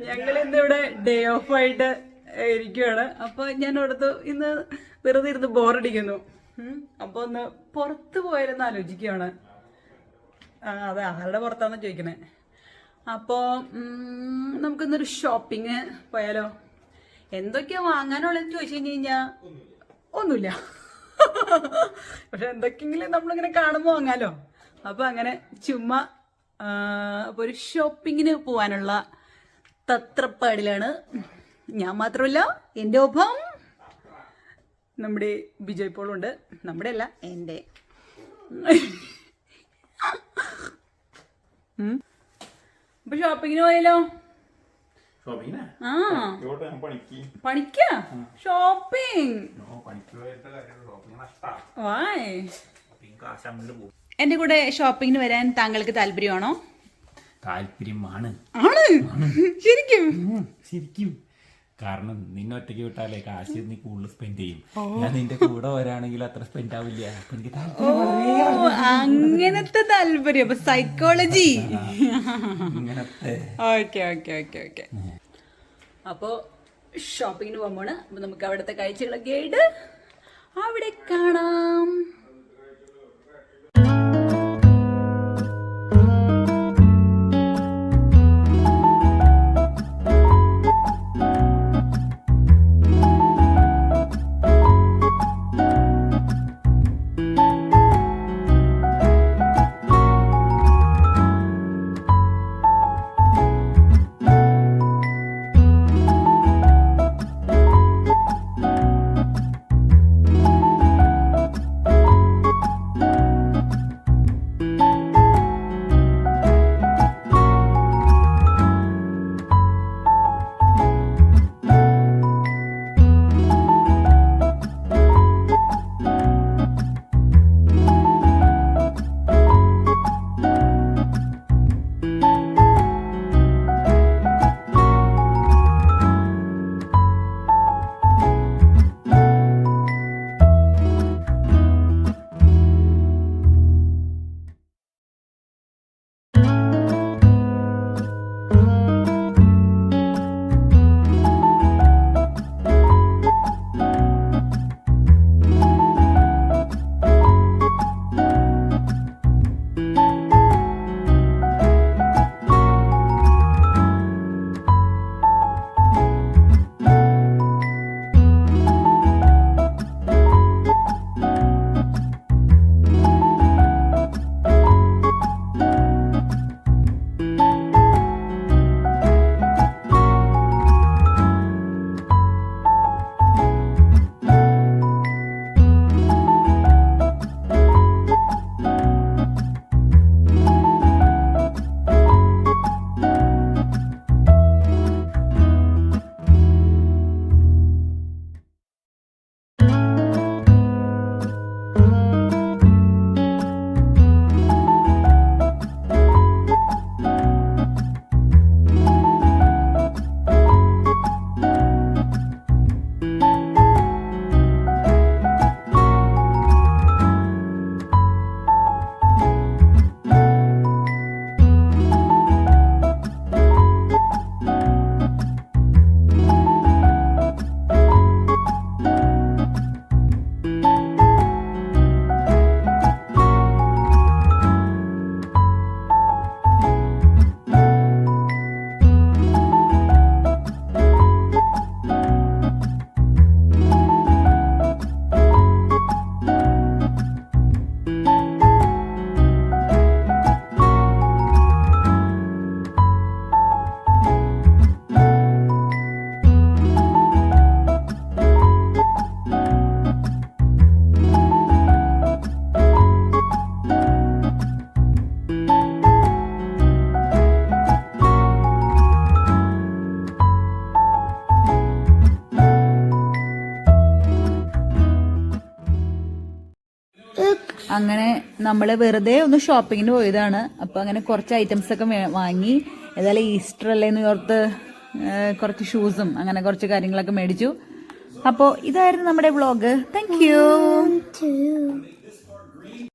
ഞങ്ങൾ ഇന്നിവിടെ day of ആയിട്ട് ഇരിക്കുകയാണ്. അപ്പൊ ഞാൻ ഓർത്തു ഇന്ന് വെറുതെ ഇരുന്ന് ബോറടിക്കുന്നു. അപ്പൊ ഒന്ന് പുറത്ത് പോയാലെന്ന് ആലോചിക്കുകയാണ്. അതെ, ആരുടെ പുറത്താന്ന് ചോദിക്കണേ. അപ്പോ നമുക്കിന്നൊരു ഷോപ്പിങ് പോയാലോ? എന്തൊക്കെയാ വാങ്ങാനുള്ളതെന്ന് ചോദിച്ചു കഴിഞ്ഞാ ഒന്നുമില്ല. പക്ഷെ എന്തൊക്കെയെങ്കിലും നമ്മളിങ്ങനെ കാണുമ്പോൾ വാങ്ങാലോ. അപ്പൊ അങ്ങനെ ചുമ്മാ അപ്പൊ ഒരു ഷോപ്പിങ്ങിന് പോവാനുള്ള തത്രപ്പാടിലാണ്. ഞാൻ മാത്രമല്ല, എൻ്റെ ഒപ്പം നമ്മുടെ ബിജോയ് പോളുണ്ട്. നമ്മുടെ അല്ല, എൻ്റെ. അപ്പൊ ഷോപ്പിങ്ങിന് പോയാലോ? പണിക്കാ ഷോപ്പിംഗ്. എന്റെ കൂടെ ഷോപ്പിങ്ങിന് വരാൻ താങ്കൾക്ക് താല്പര്യമാണോ? താല്പര്യമാണ്. ആണ്? ശരിക്കും? ശരിക്കും. കാരണം നിന്നെ ഒറ്റയ്ക്ക് വിട്ടാലേ കാശ് നീ കൂടുതൽ സ്പെൻഡ് ചെയ്യും. ഞാൻ നിന്റെ കൂടെ വരാണെങ്കിൽ അത്ര സ്പെൻഡ് ആവില്ല. അങ്ങനത്തെ താല്പര്യം. അപ്പൊ സൈക്കോളജി. ഇങ്ങനത്തെ. Okay okay okay okay. അപ്പോ ഷോപ്പിങ്ങിന് പോകുമ്പോൾ അപ്പൊ നമുക്ക് അവിടുത്തെ കാഴ്ചകളൊക്കെ ആയിട്ട് അവിടെ കാണാം. അങ്ങനെ നമ്മൾ വെറുതെ ഒന്ന് ഷോപ്പിങ്ങിന് പോയതാണ്. അപ്പോൾ അങ്ങനെ കുറച്ച് ഐറ്റംസ് ഒക്കെ വാങ്ങി. ഏതായാലും ഈസ്റ്റർ അല്ലേന്ന് ഓർത്ത് കുറച്ച് ഷൂസും അങ്ങനെ കുറച്ച് കാര്യങ്ങളൊക്കെ മേടിച്ചു. അപ്പോൾ ഇതായിരുന്നു നമ്മുടെ വ്ളോഗ്. Thank you.